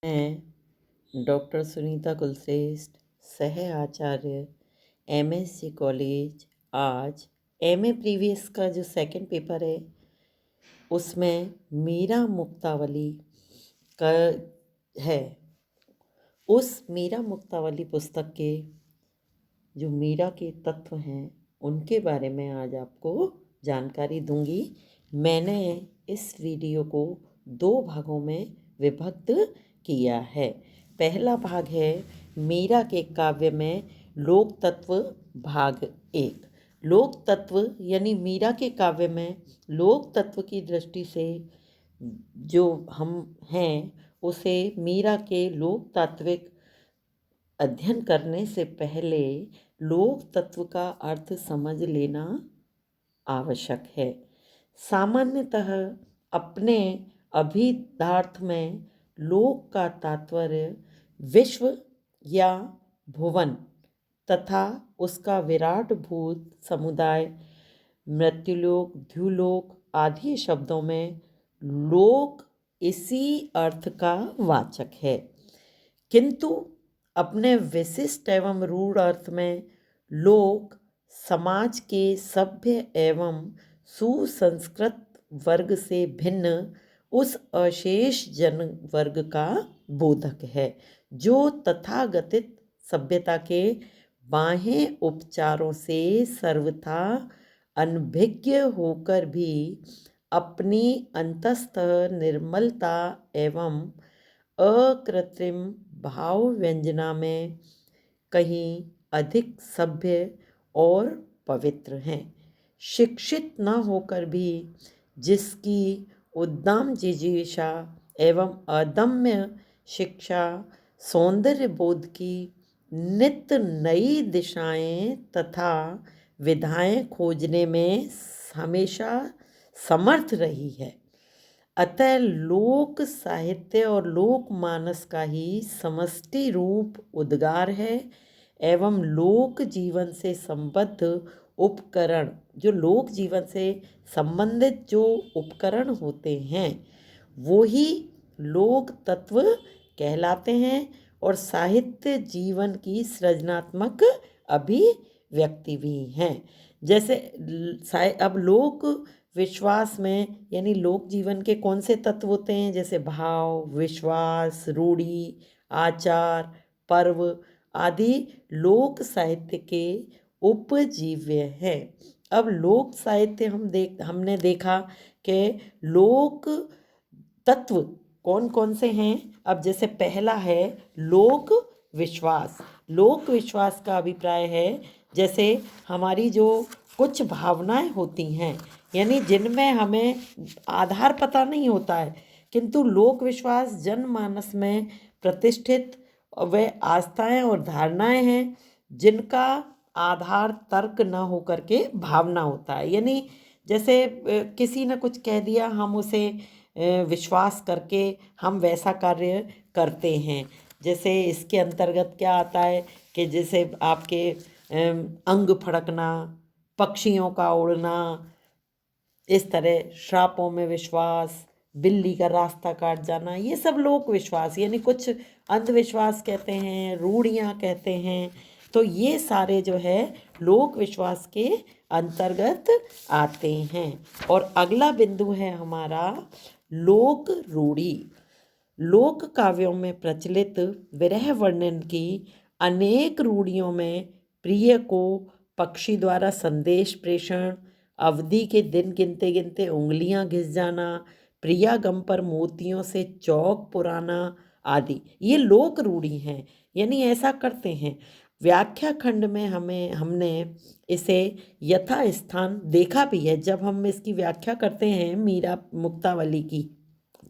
मैं डॉक्टर सुनीता कुलश्रेष्ठ, सह आचार्य, MSc college, आज एमए प्रीवियस का जो सेकंड पेपर है उसमें मीरा मुक्तावली का है। उस मीरा मुक्तावली पुस्तक के जो मीरा के तत्व हैं उनके बारे में आज आपको जानकारी दूंगी। मैंने इस वीडियो को 2 भागों में विभक्त किया है। पहला भाग है मीरा के काव्य में लोक तत्व भाग 1। लोक तत्व यानी मीरा के काव्य में लोक तत्व की दृष्टि से जो हम हैं उसे मीरा के लोक तात्विक अध्ययन करने से पहले लोक तत्व का अर्थ समझ लेना आवश्यक है। सामान्यतः अपने अभिधार्थ में लोक का तात्पर्य विश्व या भुवन तथा उसका विराट भूत समुदाय, मृत्युलोक, ध्युलोक आदि शब्दों में लोक इसी अर्थ का वाचक है, किंतु अपने विशिष्ट एवं रूढ़ अर्थ में लोक समाज के सभ्य एवं सुसंस्कृत वर्ग से भिन्न उस अशेष जन वर्ग का बोधक है जो तथागतित सभ्यता के बाह्य उपचारों से सर्वथा अनभिज्ञ होकर भी अपनी अंतस्थ निर्मलता एवं अकृत्रिम भाव व्यंजना में कहीं अधिक सभ्य और पवित्र हैं। शिक्षित न होकर भी जिसकी उद्दाम जिजीविषा एवं अदम्य शिक्षा सौंदर्य बोध की नित्य नई दिशाएं तथा विधाएं खोजने में हमेशा समर्थ रही है, अतः लोक साहित्य और लोक मानस का ही समष्टि रूप उद्गार है एवं लोक जीवन से संबद्ध उपकरण, जो लोक जीवन से संबंधित जो उपकरण होते हैं वो ही लोक तत्व कहलाते हैं और साहित्य जीवन की सृजनात्मक अभिव्यक्ति भी हैं। जैसे अब लोक विश्वास में यानी लोक जीवन के कौन से तत्व होते हैं, जैसे भाव, विश्वास, रूढ़ी, आचार, पर्व आदि लोक साहित्य के उपजीव्य हैं। अब लोक साहित्य हमने देखा कि लोक तत्व कौन कौन से हैं। अब जैसे पहला है लोक विश्वास। लोक विश्वास का अभिप्राय है जैसे हमारी जो कुछ भावनाएं होती हैं यानी जिनमें हमें आधार पता नहीं होता है, किंतु लोक विश्वास जनमानस में प्रतिष्ठित व आस्थाएं और धारणाएं हैं जिनका आधार तर्क न होकर के भावना होता है। यानी जैसे किसी ने कुछ कह दिया, हम उसे विश्वास करके हम वैसा कार्य करते हैं। जैसे इसके अंतर्गत क्या आता है कि जैसे आपके अंग फड़कना, पक्षियों का उड़ना, इस तरह श्रापों में विश्वास, बिल्ली का रास्ता काट जाना, ये सब लोक विश्वास यानी कुछ अंधविश्वास कहते हैं, रूढ़ियाँ कहते हैं। तो ये सारे जो है लोक विश्वास के अंतर्गत आते हैं। और अगला बिंदु है हमारा लोक रूढ़ी। लोक काव्यों में प्रचलित विरह वर्णन की अनेक रूढ़ियों में प्रिय को पक्षी द्वारा संदेश प्रेषण, अवधि के दिन गिनते गिनते उंगलियां घिस जाना, प्रियागम पर मोतियों से चौक पुराना आदि ये लोक रूढ़ी हैं, यानी ऐसा करते हैं। व्याख्या खंड में हमने इसे यथा स्थान देखा भी है। जब हम इसकी व्याख्या करते हैं मीरा मुक्तावली की,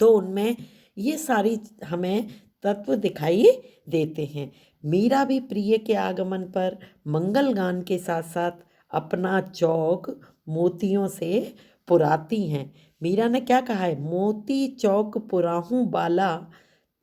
तो उनमें ये सारी हमें तत्व दिखाई देते हैं। मीरा भी प्रिय के आगमन पर मंगल गान के साथ साथ अपना चौक मोतियों से पुराती हैं। मीरा ने क्या कहा है, मोती चौक पुराहूँ बाला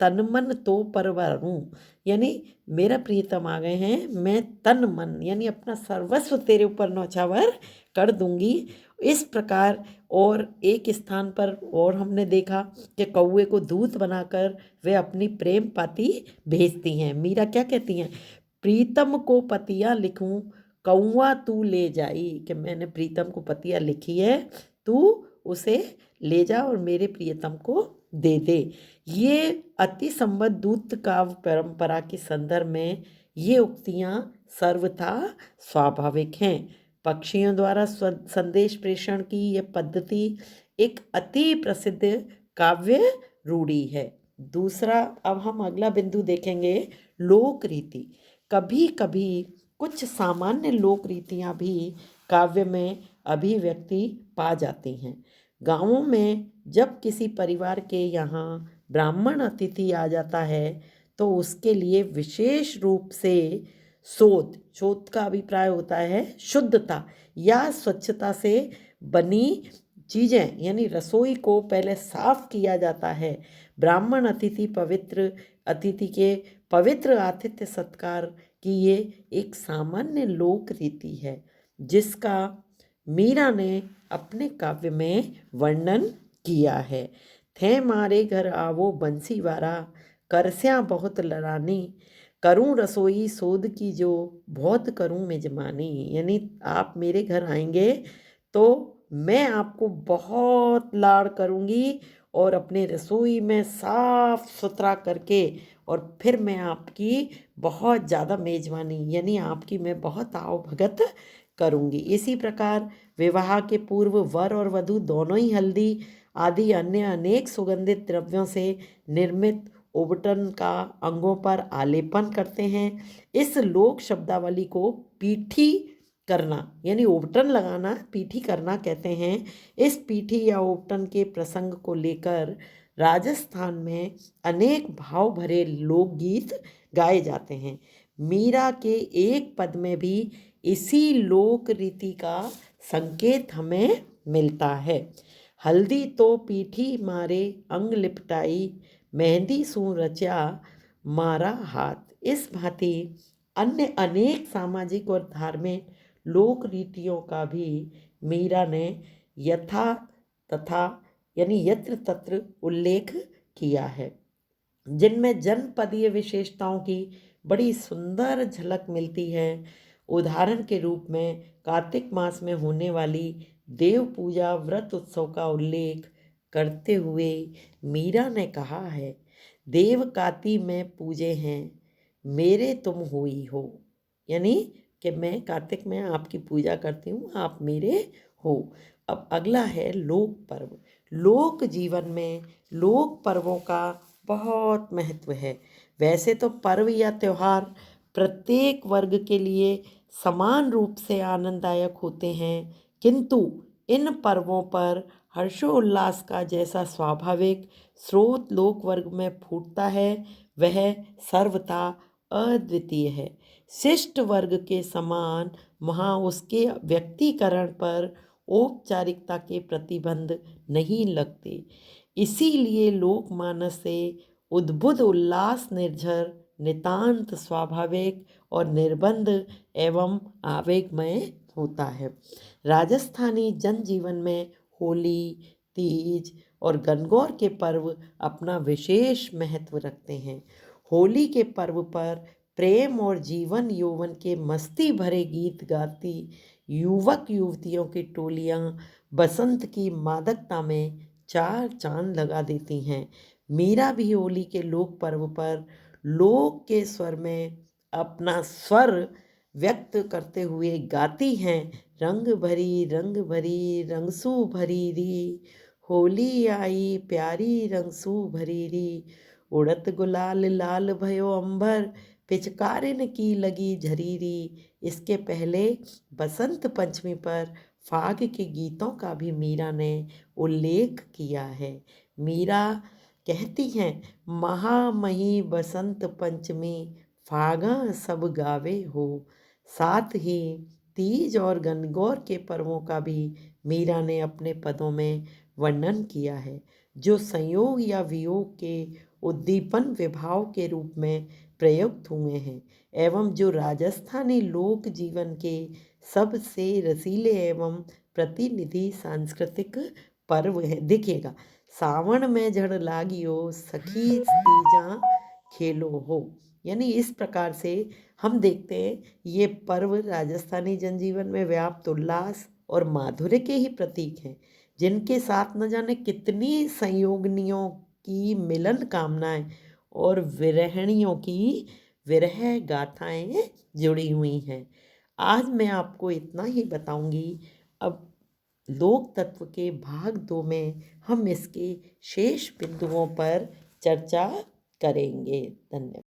तन मन तो परवारूं, यानी मेरा प्रियतम आ गए हैं, मैं तन मन यानी अपना सर्वस्व तेरे ऊपर नौछावर कर दूंगी। इस प्रकार और एक स्थान पर और हमने देखा कि कौवे को दूत बनाकर वे अपनी प्रेम पाती भेजती हैं। मीरा क्या कहती हैं, प्रीतम को पतिया लिखूं कौवा तू ले जाई, कि मैंने प्रीतम को पतिया लिखी है, तू उसे ले जा और मेरे प्रियतम को दे दे। ये अति संबद्ध दूत काव्य परंपरा के संदर्भ में ये उक्तियाँ सर्वथा स्वाभाविक हैं। पक्षियों द्वारा संदेश प्रेषण की ये पद्धति एक अति प्रसिद्ध काव्य रूढ़ी है। दूसरा, अब हम अगला बिंदु देखेंगे, लोक रीति। कभी कभी कुछ सामान्य लोक रीतियाँ भी काव्य में अभिव्यक्ति पा जाती हैं। गाँवों में जब किसी परिवार के यहाँ ब्राह्मण अतिथि आ जाता है तो उसके लिए विशेष रूप से शोध का अभिप्राय होता है शुद्धता या स्वच्छता से बनी चीज़ें, यानी रसोई को पहले साफ किया जाता है। ब्राह्मण अतिथि के पवित्र आतिथ्य सत्कार की ये एक सामान्य लोक रीति है, जिसका मीरा ने अपने काव्य में वर्णन किया है। थे मारे घर आवो बंसीवारा, करस्या बहुत लड़ानी, करूं रसोई सोध की जो, बहुत करूं मेजमानी। यानी आप मेरे घर आएंगे तो मैं आपको बहुत लाड़ करूंगी और अपने रसोई में साफ सुथरा करके और फिर मैं आपकी बहुत ज़्यादा मेजबानी यानी आपकी मैं बहुत आओ भगत करूंगी। इसी प्रकार विवाह के पूर्व वर और वधू दोनों ही हल्दी आदि अन्य अनेक सुगंधित द्रव्यों से निर्मित ओबटन का अंगों पर आलेपन करते हैं। इस लोक शब्दावली को पीठी करना यानी ओबटन लगाना पीठी करना कहते हैं। इस पीठी या ओबटन के प्रसंग को लेकर राजस्थान में अनेक भाव भरे लोकगीत गाए जाते हैं। मीरा के एक पद में भी इसी लोक रीति का संकेत हमें मिलता है। हल्दी तो पीठी मारे अंग लिपटाई, मेहंदी सू रचा मारा हाथ। इस भांति अन्य अनेक सामाजिक और धार्मिक लोक रीतियों का भी मीरा ने यथा तथा यानी यत्र तत्र उल्लेख किया है, जिनमें जनपदीय विशेषताओं की बड़ी सुंदर झलक मिलती है। उदाहरण के रूप में कार्तिक मास में होने वाली देव पूजा व्रत उत्सव का उल्लेख करते हुए मीरा ने कहा है, देव काती में पूजे हैं मेरे तुम होई हो, यानी कि मैं कार्तिक में आपकी पूजा करती हूँ, आप मेरे हो। अब अगला है लोक पर्व। लोक जीवन में लोक पर्वों का बहुत महत्व है। वैसे तो पर्व या त्यौहार प्रत्येक वर्ग के लिए समान रूप से आनंददायक होते हैं, किंतु इन पर्वों पर हर्षोल्लास का जैसा स्वाभाविक स्रोत लोक वर्ग में फूटता है वह सर्वथा अद्वितीय है। शिष्ट वर्ग के समान वहाँ उसके व्यक्तिकरण पर औपचारिकता के प्रतिबंध नहीं लगते। इसीलिए लोकमानस से उद्बुद्ध उल्लास निर्झर नितांत स्वाभाविक और निर्बंध एवं आवेगमय होता है। राजस्थानी जनजीवन में होली, तीज और गणगौर के पर्व अपना विशेष महत्व रखते हैं। होली के पर्व पर प्रेम और जीवन यौवन के मस्ती भरे गीत गाती युवक युवतियों की टोलियां बसंत की मादकता में चार चांद लगा देती हैं। मीरा भी होली के लोक पर्व पर लोक के स्वर में अपना स्वर व्यक्त करते हुए गाती हैं, रंग भरी रंगसू भरी री, होली आई प्यारी रंगसू भरी री, उड़त गुलाल लाल भयो अंबर, पिचकारिन की लगी झरीरी। इसके पहले बसंत पंचमी पर फाग के गीतों का भी मीरा ने उल्लेख किया है। मीरा कहती हैं, महामही बसंत पंचमी फागा सब गावे हो। साथ ही तीज और गणगौर के पर्वों का भी मीरा ने अपने पदों में वर्णन किया है, जो संयोग या वियोग के उद्दीपन विभाव के रूप में प्रयुक्त हुए हैं एवं जो राजस्थानी लोक जीवन के सबसे रसीले एवं प्रतिनिधि सांस्कृतिक पर्व है। देखिएगा, सावन में जड़ लागियो सखी तीजा खेलो हो, यानी इस प्रकार से हम देखते हैं ये पर्व राजस्थानी जनजीवन में व्याप्त उल्लास और माधुर्य के ही प्रतीक हैं, जिनके साथ न जाने कितनी संयोगनियों की मिलन कामनाएं और विरहणियों की विरह गाथाएं जुड़ी हुई हैं। आज मैं आपको इतना ही बताऊंगी। अब लोक तत्व के भाग 2 में हम इसके शेष बिंदुओं पर चर्चा करेंगे। धन्यवाद।